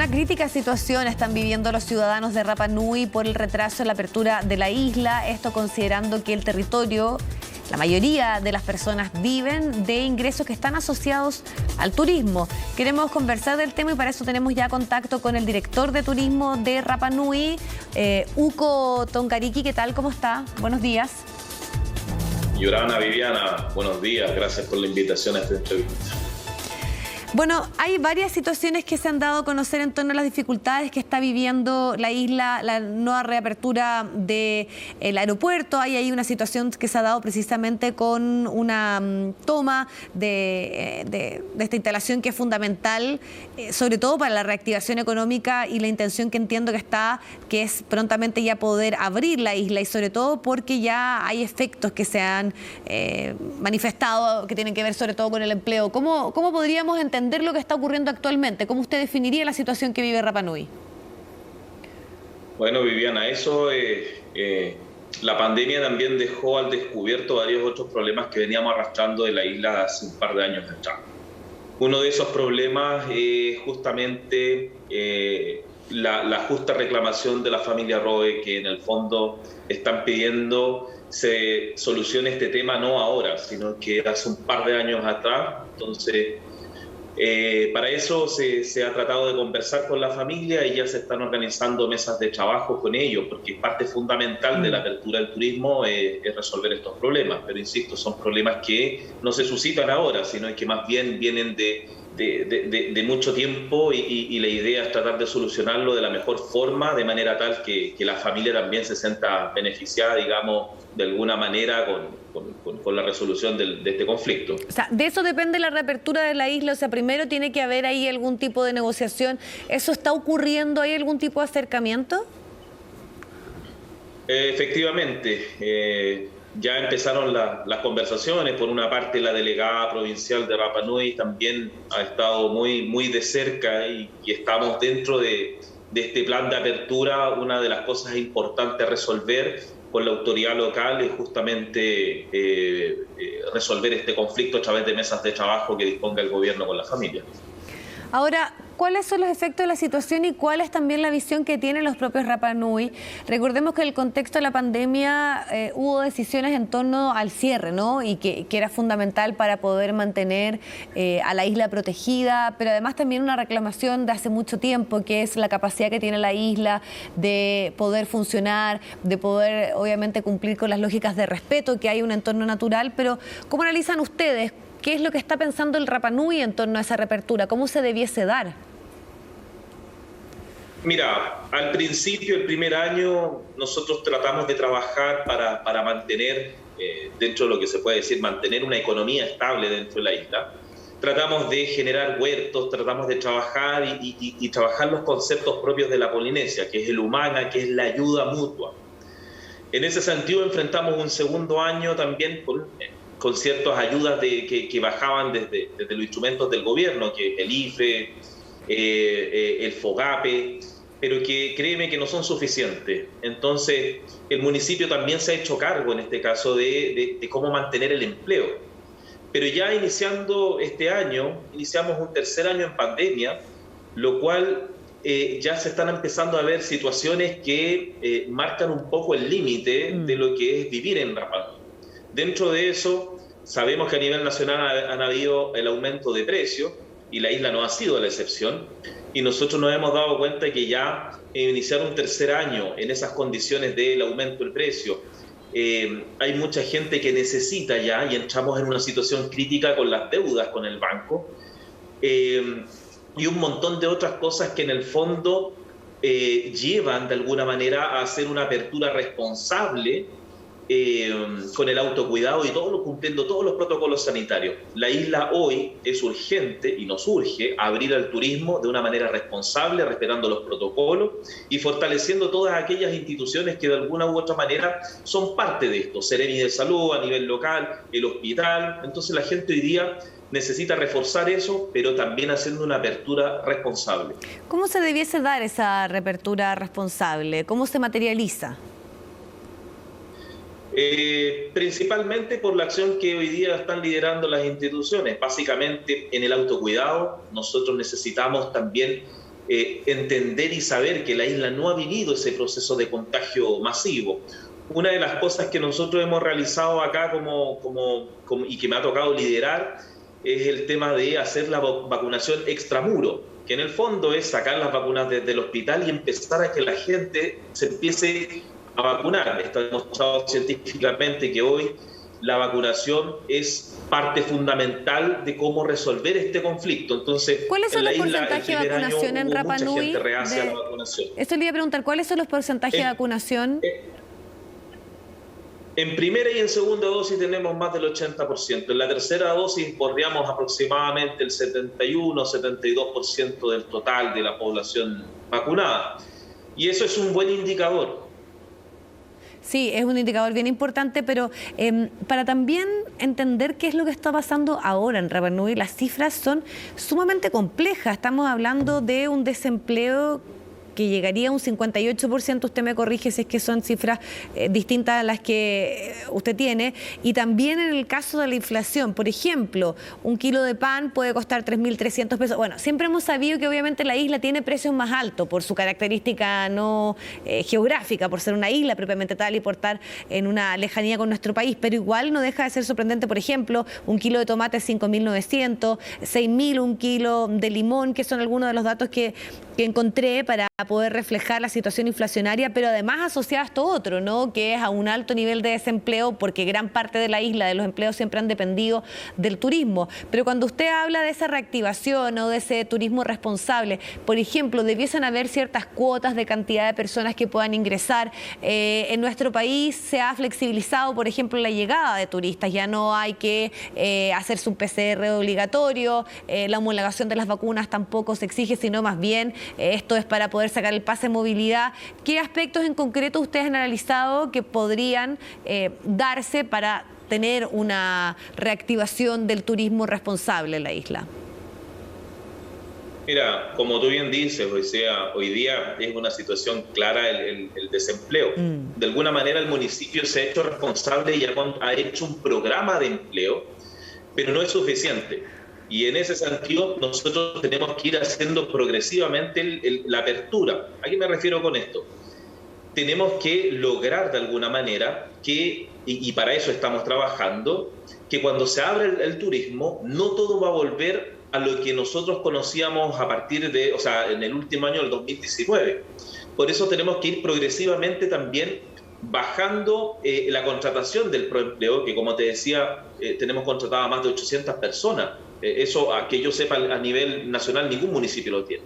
Una crítica situación están viviendo los ciudadanos de Rapa Nui por el retraso en la apertura de la isla, esto considerando que el territorio, la mayoría de las personas viven de ingresos que están asociados al turismo. Queremos conversar del tema y para eso tenemos ya contacto con el director de turismo de Rapa Nui, Uko Tonkariki. ¿Qué tal? ¿Cómo está? Buenos días. Yorana, Viviana, buenos días. Gracias por la invitación a esta entrevista. Bueno, hay varias situaciones que se han dado a conocer en torno a las dificultades que está viviendo la isla, la nueva reapertura del aeropuerto. Hay ahí una situación que se ha dado precisamente con una toma de esta instalación que es fundamental, sobre todo para la reactivación económica y la intención que entiendo que está, que es prontamente ya poder abrir la isla y sobre todo porque ya hay efectos que se han manifestado que tienen que ver sobre todo con el empleo. ¿Cómo podríamos entender lo que está ocurriendo actualmente? ¿Cómo usted definiría la situación que vive Rapa Nui? Bueno, Viviana, la pandemia también dejó al descubierto varios otros problemas que veníamos arrastrando de la isla hace un par de años atrás. Uno de esos problemas es justamente la justa reclamación de la familia Roe, que en el fondo están pidiendo se solucione este tema no ahora, sino que hace un par de años atrás. Entonces, para eso se ha tratado de conversar con la familia y ya se están organizando mesas de trabajo con ellos, porque parte fundamental de la apertura del turismo es resolver estos problemas. Pero insisto, son problemas que no se suscitan ahora, sino que más bien vienen de mucho tiempo y la idea es tratar de solucionarlo de la mejor forma, de manera tal que la familia también se sienta beneficiada, digamos, de alguna manera con la resolución de este conflicto. O sea, de eso depende la reapertura de la isla. O sea, primero tiene que haber ahí algún tipo de negociación. ¿Eso está ocurriendo? ¿Hay algún tipo de acercamiento? Efectivamente. Ya empezaron las conversaciones. Por una parte, la delegada provincial de Rapa Nui también ha estado muy de cerca y estamos dentro de este plan de apertura. Una de las cosas importantes a resolver con la autoridad local es justamente resolver este conflicto a través de mesas de trabajo que disponga el gobierno con la familia. Ahora, ¿cuáles son los efectos de la situación y cuál es también la visión que tienen los propios Rapa Nui? Recordemos que en el contexto de la pandemia hubo decisiones en torno al cierre, ¿no? Y que era fundamental para poder mantener a la isla protegida, pero además también una reclamación de hace mucho tiempo, que es la capacidad que tiene la isla de poder funcionar, de poder obviamente cumplir con las lógicas de respeto, que hay un entorno natural. Pero ¿cómo analizan ustedes? ¿Qué es lo que está pensando el Rapa Nui en torno a esa reapertura? ¿Cómo se debiese dar? Mira, al principio, el primer año, nosotros tratamos de trabajar para mantener, dentro de lo que se puede decir, mantener una economía estable dentro de la isla. Tratamos de generar huertos, tratamos de trabajar y trabajar los conceptos propios de la Polinesia, que es el humana, que es la ayuda mutua. En ese sentido, enfrentamos un segundo año también con ciertas ayudas que bajaban desde los instrumentos del gobierno, que es el IFE, el FOGAPE, pero que créeme que no son suficientes. Entonces, el municipio también se ha hecho cargo, en este caso, de cómo mantener el empleo. Pero ya iniciando este año, iniciamos un tercer año en pandemia, lo cual ya se están empezando a ver situaciones que marcan un poco el límite de lo que es vivir en Rapa Nui. Dentro de eso, sabemos que a nivel nacional han habido el aumento de precios y la isla no ha sido la excepción. Y nosotros nos hemos dado cuenta que ya iniciar un tercer año en esas condiciones del aumento del precio, hay mucha gente que necesita ya y entramos en una situación crítica con las deudas con el banco y un montón de otras cosas que en el fondo llevan de alguna manera a hacer una apertura responsable con el autocuidado y cumpliendo todos los protocolos sanitarios. La isla hoy es urgente y nos urge abrir al turismo de una manera responsable, respetando los protocolos y fortaleciendo todas aquellas instituciones que de alguna u otra manera son parte de esto. Seremi de Salud a nivel local, el hospital. Entonces la gente hoy día necesita reforzar eso, pero también haciendo una apertura responsable. ¿Cómo se debiese dar esa reapertura responsable? ¿Cómo se materializa? Principalmente por la acción que hoy día están liderando las instituciones, básicamente en el autocuidado. Nosotros necesitamos también entender y saber que la isla no ha vivido ese proceso de contagio masivo. Una de las cosas que nosotros hemos realizado acá y que me ha tocado liderar es el tema de hacer la vacunación extramuro, que en el fondo es sacar las vacunas desde el hospital y empezar a que la gente se empiece a vacunar. Está demostrado científicamente que hoy la vacunación es parte fundamental de cómo resolver este conflicto. Entonces, ¿cuáles son los porcentajes de vacunación en Rapa Nui? Esto le iba a preguntar, ¿cuáles son los porcentajes de vacunación? En primera y en segunda dosis tenemos más del 80%. En la tercera dosis bordeamos aproximadamente el 71-72% del total de la población vacunada. Y eso es un buen indicador. Sí, es un indicador bien importante, pero para también entender qué es lo que está pasando ahora en Rapa Nui, las cifras son sumamente complejas. Estamos hablando de un desempleo que llegaría a un 58%, usted me corrige si es que son cifras distintas a las que usted tiene, y también en el caso de la inflación, por ejemplo, un kilo de pan puede costar 3.300 pesos. Bueno, siempre hemos sabido que obviamente la isla tiene precios más altos por su característica no geográfica, por ser una isla propiamente tal y por estar en una lejanía con nuestro país, pero igual no deja de ser sorprendente, por ejemplo, un kilo de tomate 5.900, 6.000 un kilo de limón, que son algunos de los datos que encontré para poder reflejar la situación inflacionaria, pero además asociada a esto otro, ¿no? Que es a un alto nivel de desempleo, porque gran parte de la isla, de los empleos, siempre han dependido del turismo. Pero cuando usted habla de esa reactivación o de ese turismo responsable, por ejemplo, debiesen haber ciertas cuotas de cantidad de personas que puedan ingresar. En nuestro país se ha flexibilizado, por ejemplo, la llegada de turistas. Ya no hay que hacerse un PCR obligatorio, la homologación de las vacunas tampoco se exige, sino más bien esto es para poder sacar el pase de movilidad. ¿Qué aspectos en concreto ustedes han analizado que podrían darse para tener una reactivación del turismo responsable en la isla? Mira, como tú bien dices, hoy día es una situación clara el desempleo. De alguna manera el municipio se ha hecho responsable y ha hecho un programa de empleo, pero no es suficiente. Y en ese sentido nosotros tenemos que ir haciendo progresivamente la apertura. ¿A qué me refiero con esto? Tenemos que lograr de alguna manera que, y para eso estamos trabajando, que cuando se abra el turismo, no todo va a volver a lo que nosotros conocíamos a partir de, en el último año del 2019. Por eso tenemos que ir progresivamente también bajando la contratación del proempleo, que como te decía, tenemos contratadas más de 800 personas. Eso, a que yo sepa, a nivel nacional ningún municipio lo tiene.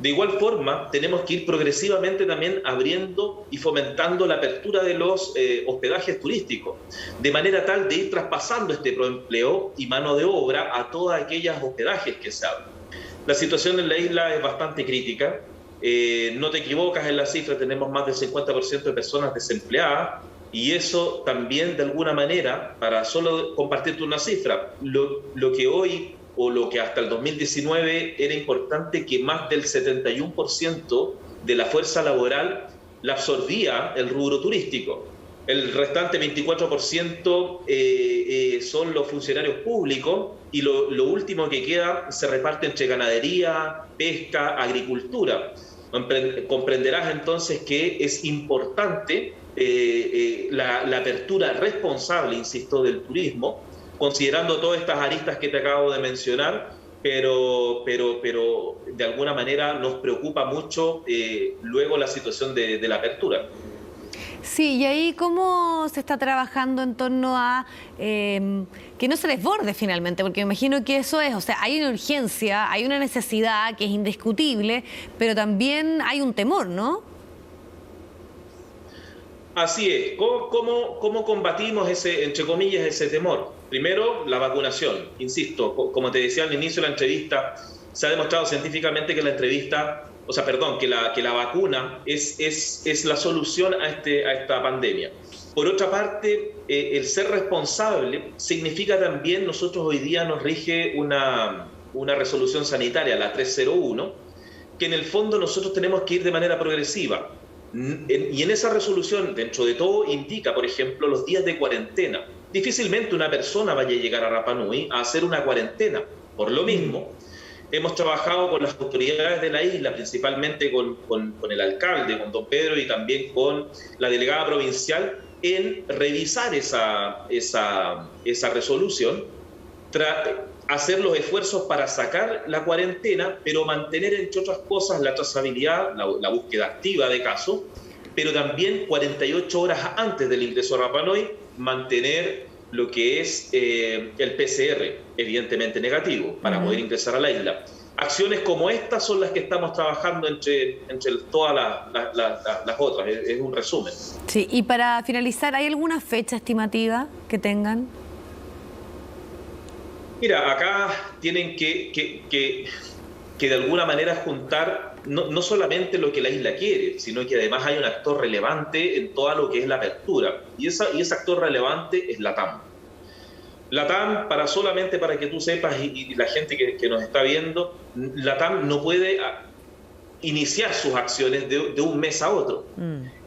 De igual forma, tenemos que ir progresivamente también abriendo y fomentando la apertura de los hospedajes turísticos, de manera tal de ir traspasando este proempleo y mano de obra a todas aquellas hospedajes que se abren. La situación en la isla es bastante crítica. No te equivocas en la cifra, tenemos más del 50% de personas desempleadas, y eso también de alguna manera, para solo compartirte una cifra, lo que hoy o lo que hasta el 2019 era importante, que más del 71% de la fuerza laboral la absorbía el rubro turístico. El restante 24% son los funcionarios públicos, y lo último que queda se reparte entre ganadería, pesca, agricultura. Comprenderás entonces que es importante la apertura responsable, insisto, del turismo, considerando todas estas aristas que te acabo de mencionar, pero de alguna manera nos preocupa mucho luego la situación de la apertura. Sí, y ahí cómo se está trabajando en torno a que no se desborde finalmente, porque me imagino que eso es, hay una urgencia, hay una necesidad que es indiscutible, pero también hay un temor, ¿no? Así es. ¿Cómo combatimos ese, entre comillas, ese temor? Primero, la vacunación. Insisto, como te decía al inicio de la entrevista, se ha demostrado científicamente que la vacuna es la solución a esta pandemia. Por otra parte, el ser responsable significa también, nosotros hoy día nos rige una resolución sanitaria, la 301, que en el fondo nosotros tenemos que ir de manera progresiva. Y en esa resolución, dentro de todo, indica, por ejemplo, los días de cuarentena. Difícilmente una persona vaya a llegar a Rapa Nui a hacer una cuarentena. Por lo mismo, hemos trabajado con las autoridades de la isla, principalmente con el alcalde, con don Pedro, y también con la delegada provincial, en revisar esa resolución, hacer los esfuerzos para sacar la cuarentena, pero mantener, entre otras cosas, la trazabilidad, la búsqueda activa de casos, pero también 48 horas antes del ingreso a Rapa Nui, mantener lo que es el PCR, evidentemente negativo, para poder ingresar a la isla. Acciones como estas son las que estamos trabajando entre todas las otras, es un resumen. Sí, y para finalizar, ¿hay alguna fecha estimativa que tengan? Mira, acá tienen que de alguna manera juntar no solamente lo que la isla quiere, sino que además hay un actor relevante en todo lo que es la apertura. Y ese actor relevante es LATAM. LATAM, solamente para que tú sepas y la gente que nos está viendo, LATAM no puede iniciar sus acciones de un mes a otro.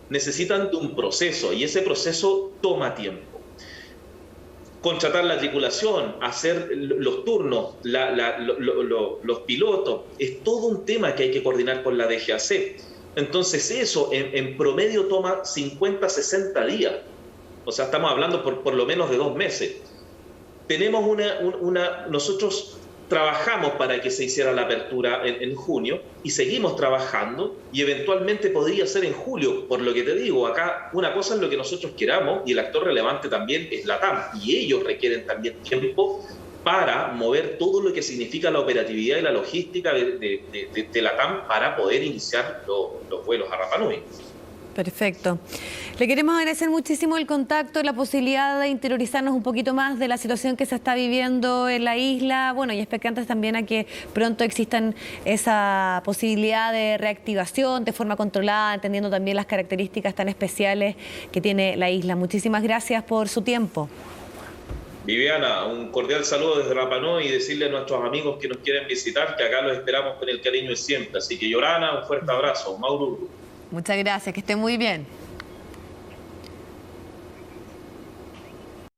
Necesitan de un proceso y ese proceso toma tiempo. Contratar la tripulación, hacer los turnos, los pilotos, es todo un tema que hay que coordinar con la DGAC. Entonces eso en promedio toma 50, 60 días. O sea, estamos hablando por lo menos de 2 meses. Tenemos nosotros trabajamos para que se hiciera la apertura en junio y seguimos trabajando y eventualmente podría ser en julio. Por lo que te digo, acá una cosa es lo que nosotros queramos y el actor relevante también es LATAM y ellos requieren también tiempo para mover todo lo que significa la operatividad y la logística de LATAM para poder iniciar los vuelos a Rapa Nui. Perfecto. Le queremos agradecer muchísimo el contacto, la posibilidad de interiorizarnos un poquito más de la situación que se está viviendo en la isla, bueno, y expectantes también a que pronto existan esa posibilidad de reactivación de forma controlada, entendiendo también las características tan especiales que tiene la isla. Muchísimas gracias por su tiempo. Viviana, un cordial saludo desde Rapa Nui y decirle a nuestros amigos que nos quieren visitar que acá los esperamos con el cariño de siempre. Así que, Yorana, un fuerte abrazo. Mauro. Muchas gracias, que esté muy bien.